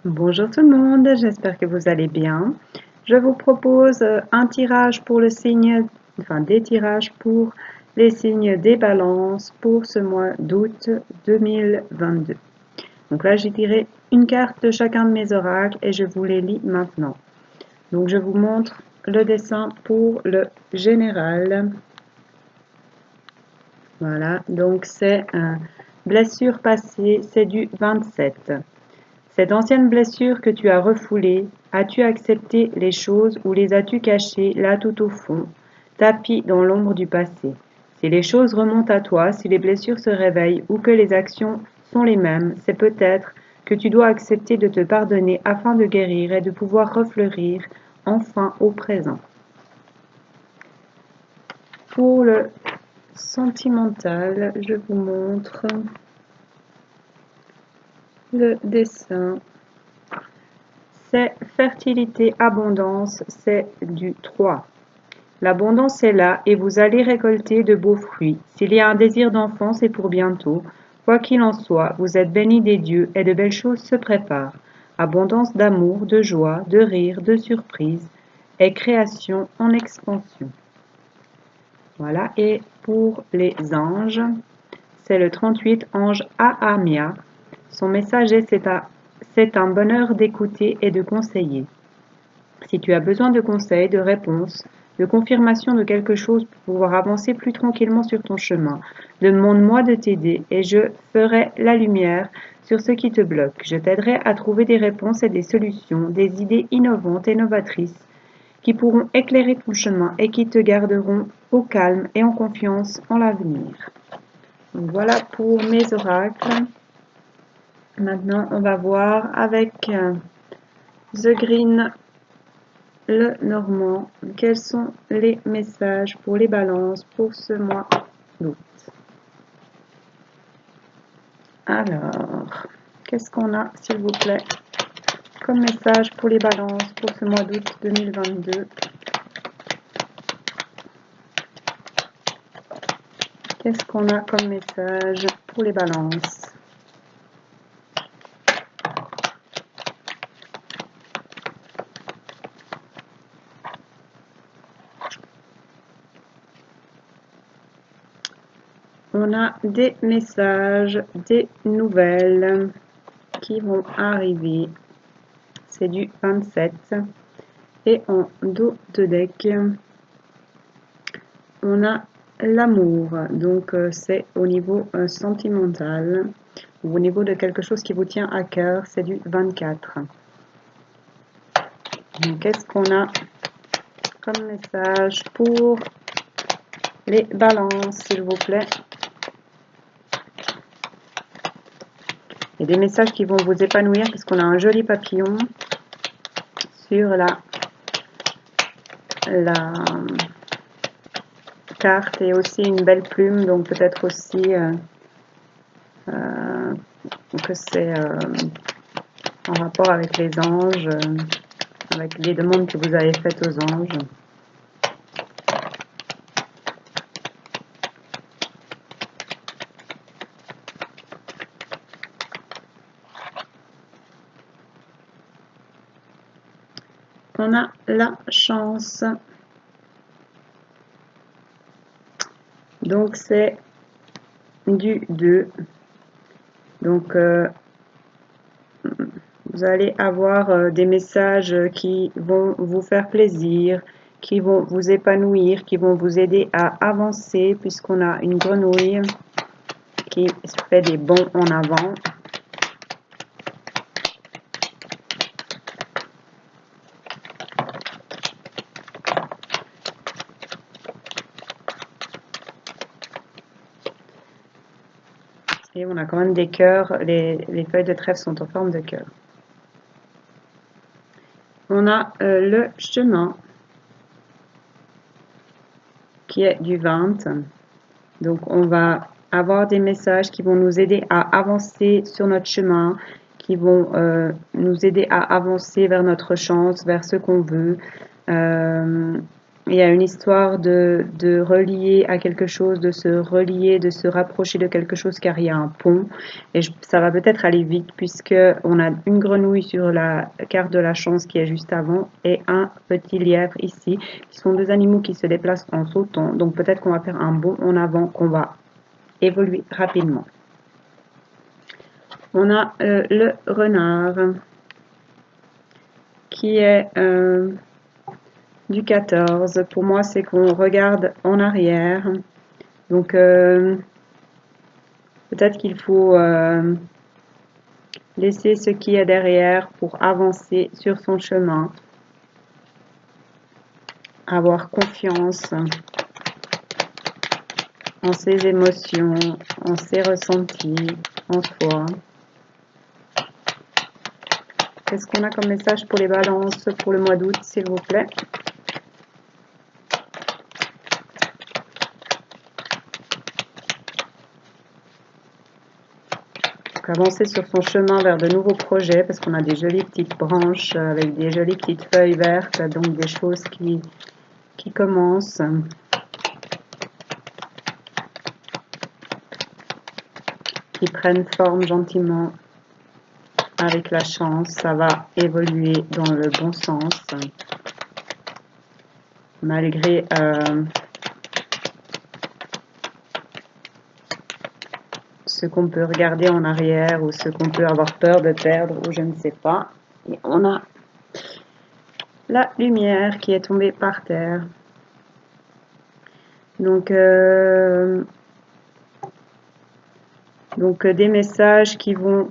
Bonjour tout le monde, j'espère que vous allez bien. Je vous propose un tirage pour le signe, enfin des tirages pour les signes des balances pour ce mois d'août 2022. Donc là, j'ai tiré une carte de chacun de mes oracles et je vous les lis maintenant. Donc je vous montre le dessin pour le général. Voilà, donc c'est blessure passée, c'est du 27. Cette ancienne blessure que tu as refoulée, as-tu accepté les choses ou les as-tu cachées là tout au fond, tapies dans l'ombre du passé? Si les choses remontent à toi, si les blessures se réveillent ou que les actions sont les mêmes, c'est peut-être que tu dois accepter de te pardonner afin de guérir et de pouvoir refleurir enfin au présent. Pour le sentimental, je vous montre le dessin. C'est fertilité, abondance, c'est du 3. L'abondance est là et vous allez récolter de beaux fruits. S'il y a un désir d'enfant, c'est pour bientôt. Quoi qu'il en soit, vous êtes bénis des dieux et de belles choses se préparent. Abondance d'amour, de joie, de rire, de surprise et création en expansion. Voilà, et pour les anges, c'est le 38, ange Ahamia. Son message est c'est un bonheur d'écouter et de conseiller. Si tu as besoin de conseils, de réponses, de confirmation de quelque chose pour pouvoir avancer plus tranquillement sur ton chemin, demande-moi de t'aider et je ferai la lumière sur ce qui te bloque. Je t'aiderai à trouver des réponses et des solutions, des idées innovantes et novatrices qui pourront éclairer ton chemin et qui te garderont au calme et en confiance en l'avenir. Voilà pour mes oracles. Maintenant, on va voir avec The Green, le Normand, quels sont les messages pour les balances pour ce mois d'août. Alors, qu'est-ce qu'on a, s'il vous plaît, comme message pour les balances pour ce mois d'août 2022? Qu'est-ce qu'on a comme message pour les balances? On a des messages, des nouvelles qui vont arriver. C'est du 27. Et en dos de deck, on a l'amour. Donc c'est au niveau sentimental, ou au niveau de quelque chose qui vous tient à cœur, c'est du 24. Qu'est-ce qu'on a comme message pour les balances, s'il vous plaît? Il y a des messages qui vont vous épanouir parce qu'on a un joli papillon sur la carte et aussi une belle plume, donc peut-être aussi que c'est en rapport avec les anges, avec les demandes que vous avez faites aux anges. On a la chance. Donc c'est du 2. Donc vous allez avoir des messages qui vont vous faire plaisir, qui vont vous épanouir, qui vont vous aider à avancer puisqu'on a une grenouille qui fait des bonds en avant. Et on a quand même des cœurs, les feuilles de trèfle sont en forme de cœur. On a le chemin qui est du 20. Donc on va avoir des messages qui vont nous aider à avancer sur notre chemin, qui vont nous aider à avancer vers notre chance, vers ce qu'on veut. il y a une histoire de relier à quelque chose, de se relier, de se rapprocher de quelque chose car il y a un pont. Et ça va peut-être aller vite puisque on a une grenouille sur la carte de la chance qui est juste avant et un petit lièvre ici, qui sont deux animaux qui se déplacent en sautant. Donc peut-être qu'on va faire un bond en avant, qu'on va évoluer rapidement. On a le renard qui est du 14. Pour moi, c'est qu'on regarde en arrière. Donc, peut-être qu'il faut laisser ce qui est derrière pour avancer sur son chemin. Avoir confiance en ses émotions, en ses ressentis, en soi. Qu'est-ce qu'on a comme message pour les balances pour le mois d'août, s'il vous plaît? Donc, avancer sur son chemin vers de nouveaux projets parce qu'on a des jolies petites branches avec des jolies petites feuilles vertes, donc des choses qui commencent. Qui prennent forme gentiment. Avec la chance, ça va évoluer dans le bon sens. Malgré ce qu'on peut regarder en arrière ou ce qu'on peut avoir peur de perdre ou je ne sais pas. Et on a la lumière qui est tombée par terre. Donc des messages qui vont,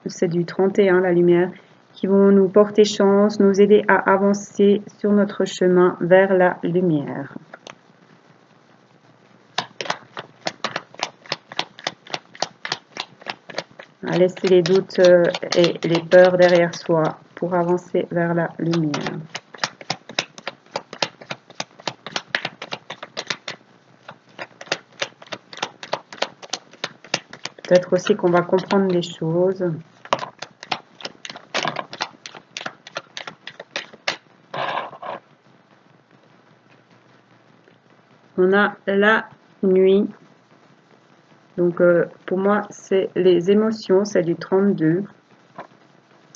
c'est du 31 la lumière, qui vont nous porter chance, nous aider à avancer sur notre chemin vers la lumière. À laisser les doutes et les peurs derrière soi pour avancer vers la lumière. Peut-être aussi qu'on va comprendre les choses. On a la nuit. Donc pour moi, c'est les émotions, c'est du 32.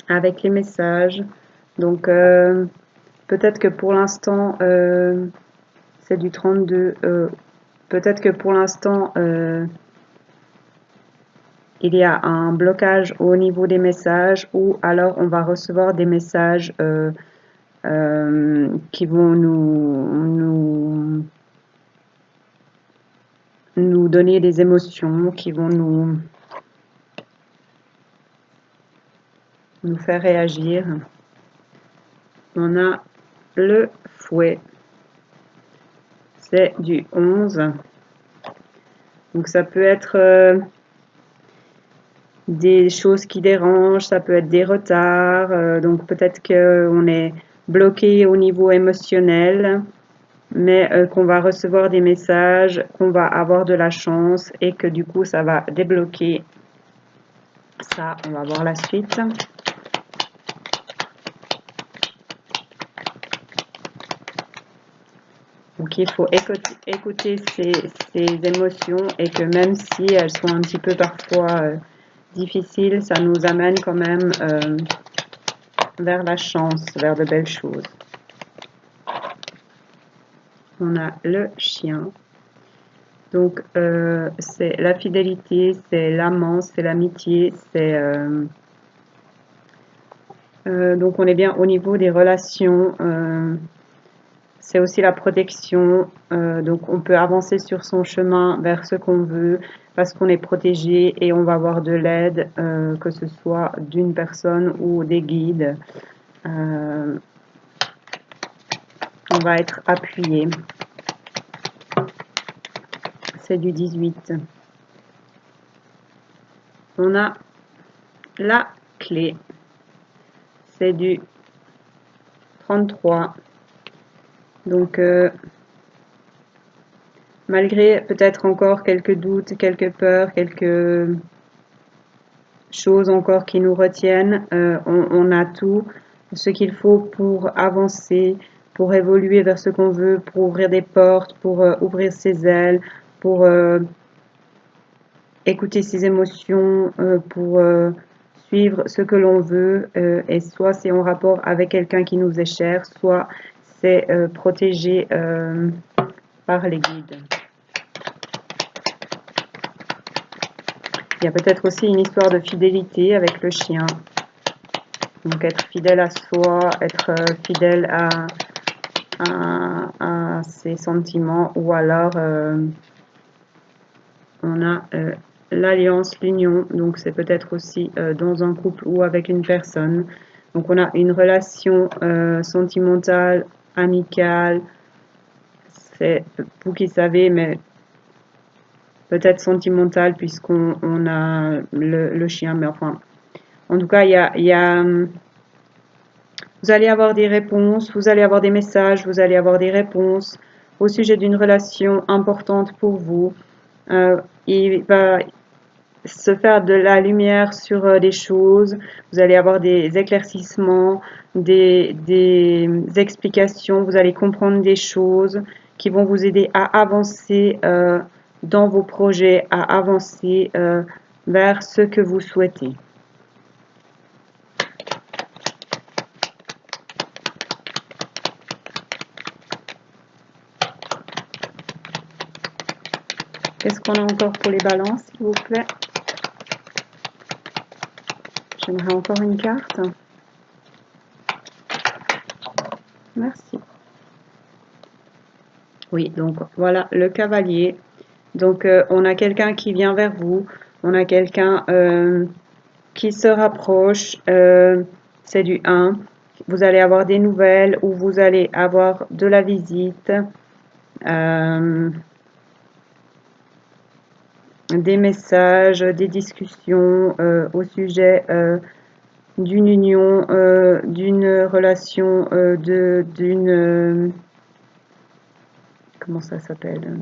Avec les messages. Donc peut-être que pour l'instant, c'est du 32. Peut-être que pour l'instant, il y a un blocage au niveau des messages ou alors on va recevoir des messages qui vont nous donner des émotions, qui vont nous faire réagir. On a le fouet, c'est du 11. Donc ça peut être des choses qui dérangent, ça peut être des retards, donc peut-être qu'on est bloqué au niveau émotionnel, mais qu'on va recevoir des messages, qu'on va avoir de la chance et que du coup ça va débloquer ça. On va voir la suite. Donc il faut écouter ces émotions et que même si elles sont un petit peu parfois difficiles, ça nous amène quand même vers la chance, vers de belles choses. On a le chien. Donc c'est la fidélité, c'est l'amant, c'est l'amitié, c'est donc on est bien au niveau des relations. C'est aussi la protection, donc on peut avancer sur son chemin vers ce qu'on veut parce qu'on est protégé et on va avoir de l'aide, que ce soit d'une personne ou des guides. On va être appuyé. C'est du 18. On a la clé. C'est du 33. Donc, malgré peut-être encore quelques doutes, quelques peurs, quelques choses encore qui nous retiennent, on a tout ce qu'il faut pour avancer, pour évoluer vers ce qu'on veut, pour ouvrir des portes, pour ouvrir ses ailes, pour écouter ses émotions, pour suivre ce que l'on veut, et soit c'est en rapport avec quelqu'un qui nous est cher, soit c'est protégé par les guides. Il y a peut-être aussi une histoire de fidélité avec le chien. Donc être fidèle à soi, être fidèle à ses sentiments, ou alors on a l'alliance, l'union, donc c'est peut-être aussi dans un couple ou avec une personne. Donc on a une relation sentimentale, amicale, c'est vous qui savez, mais peut-être sentimentale puisqu'on a le chien, mais enfin, en tout cas, vous allez avoir des réponses, vous allez avoir des messages, vous allez avoir des réponses au sujet d'une relation importante pour vous. Il va se faire de la lumière sur des choses, vous allez avoir des éclaircissements, des explications, vous allez comprendre des choses qui vont vous aider à avancer dans vos projets, à avancer vers ce que vous souhaitez. Qu'est-ce qu'on a encore pour les balances, s'il vous plaît? J'aimerais encore une carte. Merci. Oui, donc voilà, le cavalier. Donc on a quelqu'un qui vient vers vous, on a quelqu'un qui se rapproche, c'est du 1. Vous allez avoir des nouvelles ou vous allez avoir de la visite. Des messages, des discussions au sujet d'une union, d'une relation, d'une comment ça s'appelle,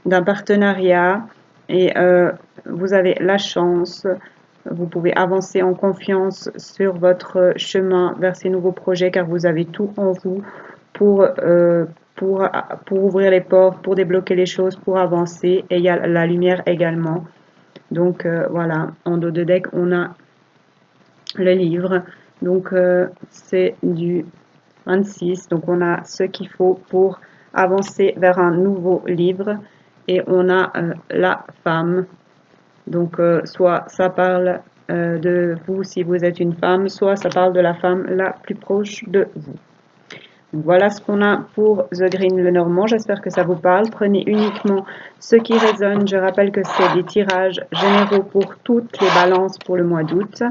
d'un partenariat, et vous avez la chance, vous pouvez avancer en confiance sur votre chemin vers ces nouveaux projets car vous avez tout en vous pour ouvrir les portes, pour débloquer les choses, pour avancer, et il y a la lumière également. Donc voilà, en dos de deck, on a le livre, donc c'est du 26, donc on a ce qu'il faut pour avancer vers un nouveau livre, et on a la femme, donc soit ça parle de vous si vous êtes une femme, soit ça parle de la femme la plus proche de vous. Voilà ce qu'on a pour The Green Lenormand. J'espère que ça vous parle. Prenez uniquement ce qui résonne. Je rappelle que c'est des tirages généraux pour toutes les balances pour le mois d'août.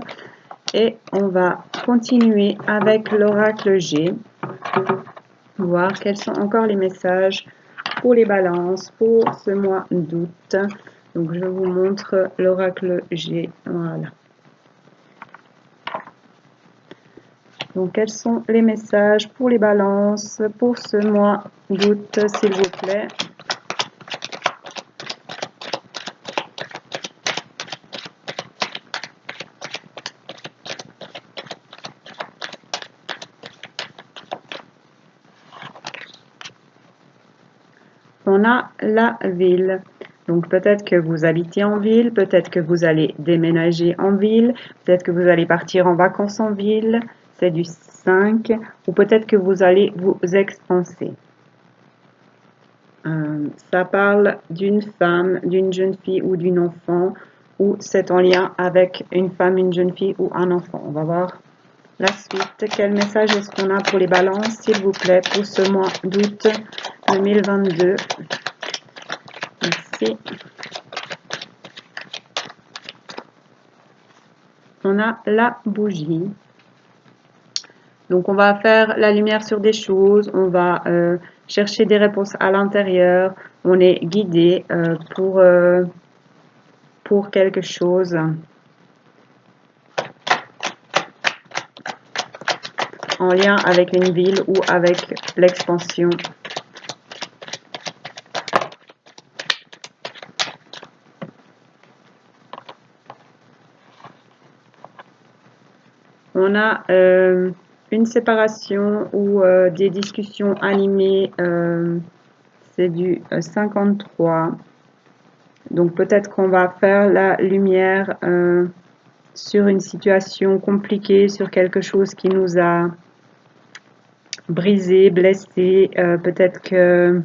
Et on va continuer avec l'oracle G. Voir quels sont encore les messages pour les balances pour ce mois d'août. Donc je vous montre l'oracle G. Voilà. Donc, quels sont les messages pour les balances pour ce mois d'août, s'il vous plaît? On a la ville. Donc, peut-être que vous habitez en ville, peut-être que vous allez déménager en ville, peut-être que vous allez partir en vacances en ville, c'est du 5, ou peut-être que vous allez vous expanser. Ça parle d'une femme, d'une jeune fille ou d'une enfant, ou c'est en lien avec une femme, une jeune fille ou un enfant. On va voir la suite. Quel message est-ce qu'on a pour les balances, s'il vous plaît, pour ce mois d'août 2022? Merci. On a la bougie. Donc, on va faire la lumière sur des choses, on va chercher des réponses à l'intérieur, on est guidé pour quelque chose. En lien avec une ville ou avec l'expansion. On a une séparation ou des discussions animées, c'est du 53. Donc peut-être qu'on va faire la lumière sur une situation compliquée, sur quelque chose qui nous a brisé, blessé. Peut-être que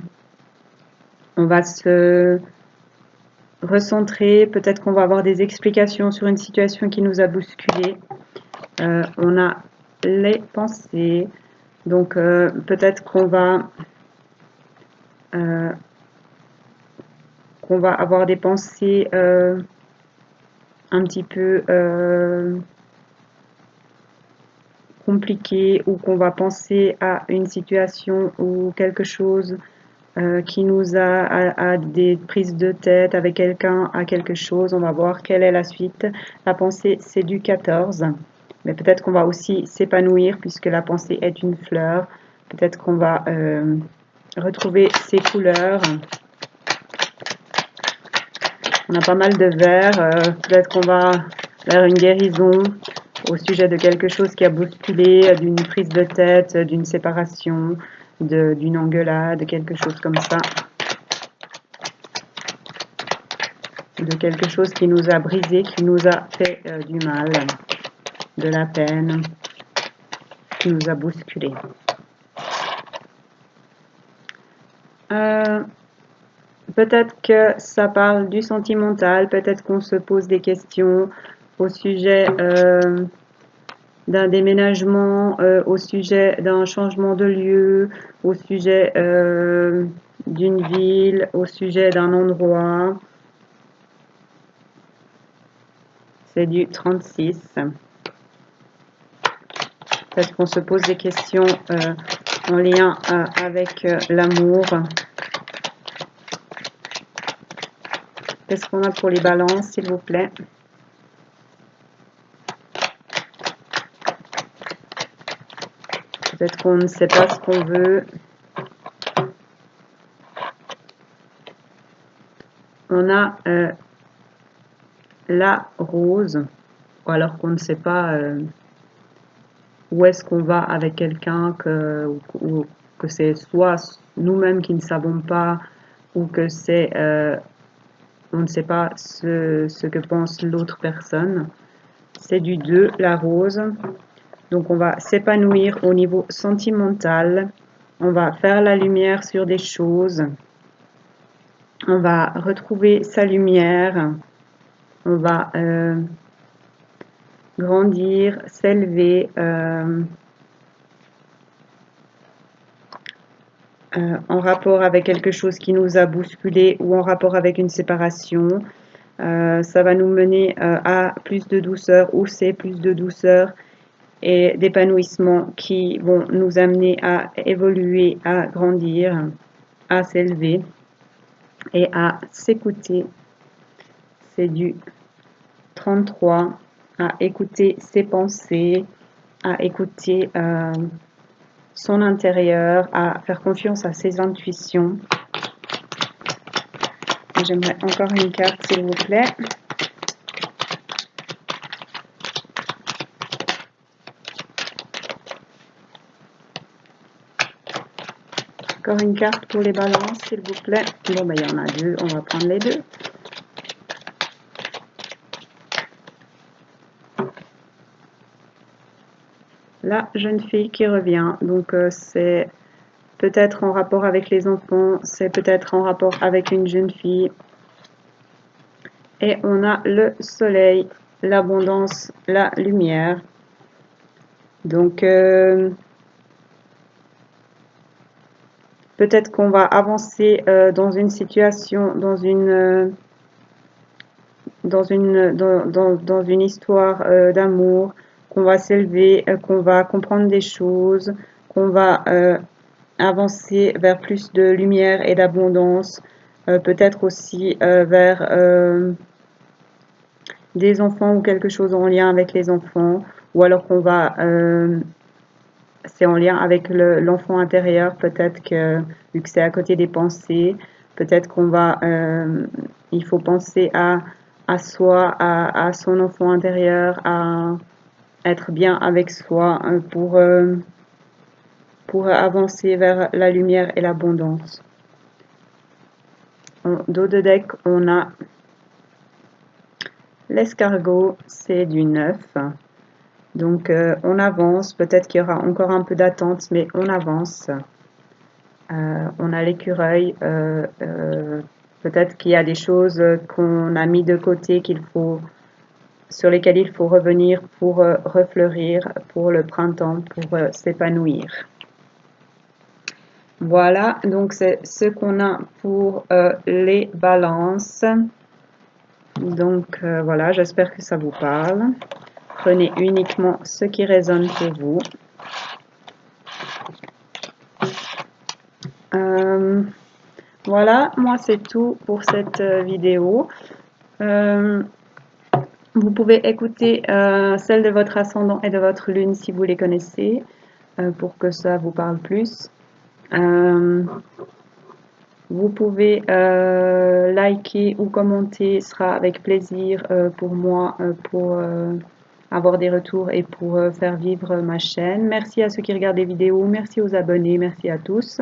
on va se recentrer, peut-être qu'on va avoir des explications sur une situation qui nous a bousculé. On a les pensées, donc peut-être qu'on va avoir des pensées un petit peu compliquées, ou qu'on va penser à une situation ou quelque chose qui nous a à des prises de tête avec quelqu'un, à quelque chose. On va voir quelle est la suite. La pensée, c'est du 14. Mais peut-être qu'on va aussi s'épanouir puisque la pensée est une fleur. Peut-être qu'on va retrouver ses couleurs. On a pas mal de vert. Peut-être qu'on va vers une guérison au sujet de quelque chose qui a bousculé, d'une prise de tête, d'une séparation, d'une engueulade, quelque chose comme ça. De quelque chose qui nous a brisé, qui nous a fait du mal, de la peine, qui nous a bousculé. Peut-être que ça parle du sentimental, peut-être qu'on se pose des questions au sujet d'un déménagement, au sujet d'un changement de lieu, au sujet d'une ville, au sujet d'un endroit. C'est du 36. Peut-être qu'on se pose des questions en lien avec l'amour. Qu'est-ce qu'on a pour les balances, s'il vous plaît? Peut-être qu'on ne sait pas ce qu'on veut. On a la rose, ou alors qu'on ne sait pas où est-ce qu'on va avec quelqu'un, ou que c'est soit nous-mêmes qui ne savons pas, ou que c'est on ne sait pas ce que pense l'autre personne. C'est du 2, la rose. Donc on va s'épanouir au niveau sentimental. On va faire la lumière sur des choses. On va retrouver sa lumière. On va grandir, s'élever en rapport avec quelque chose qui nous a bousculé, ou en rapport avec une séparation. Ça va nous mener à plus de douceur, ou c'est plus de douceur et d'épanouissement qui vont nous amener à évoluer, à grandir, à s'élever et à s'écouter. C'est du 33, à écouter ses pensées, à écouter son intérieur, à faire confiance à ses intuitions. J'aimerais encore une carte, s'il vous plaît. Encore une carte pour les balances, s'il vous plaît. Bon, il y en a deux, on va prendre les deux. La jeune fille qui revient, donc c'est peut-être en rapport avec les enfants, c'est peut-être en rapport avec une jeune fille. Et on a le soleil, l'abondance, la lumière. Donc peut-être qu'on va avancer dans une situation, dans une histoire d'amour, qu'on va s'élever, qu'on va comprendre des choses, qu'on va avancer vers plus de lumière et d'abondance, peut-être aussi vers des enfants ou quelque chose en lien avec les enfants, ou alors qu'on va c'est en lien avec l'enfant intérieur, peut-être que vu que c'est à côté des pensées, peut-être qu'on va il faut penser à soi, à son enfant intérieur, être bien avec soi pour avancer vers la lumière et l'abondance. En dos de deck, on a l'escargot, c'est du 9. Donc on avance, peut-être qu'il y aura encore un peu d'attente, mais on avance. On a l'écureuil, peut-être qu'il y a des choses qu'on a mis de côté sur lesquelles il faut revenir pour refleurir, pour le printemps, pour s'épanouir. Voilà, donc c'est ce qu'on a pour les balances. Donc voilà, j'espère que ça vous parle. Prenez uniquement ce qui résonne pour vous. Voilà, moi c'est tout pour cette vidéo. Vous pouvez écouter celle de votre ascendant et de votre lune si vous les connaissez, pour que ça vous parle plus. Vous pouvez liker ou commenter, ce sera avec plaisir pour moi, pour avoir des retours et pour faire vivre ma chaîne. Merci à ceux qui regardent les vidéos, merci aux abonnés, merci à tous.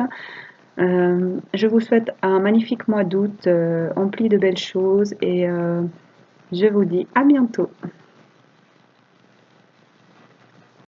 Je vous souhaite un magnifique mois d'août empli de belles choses et je vous dis à bientôt.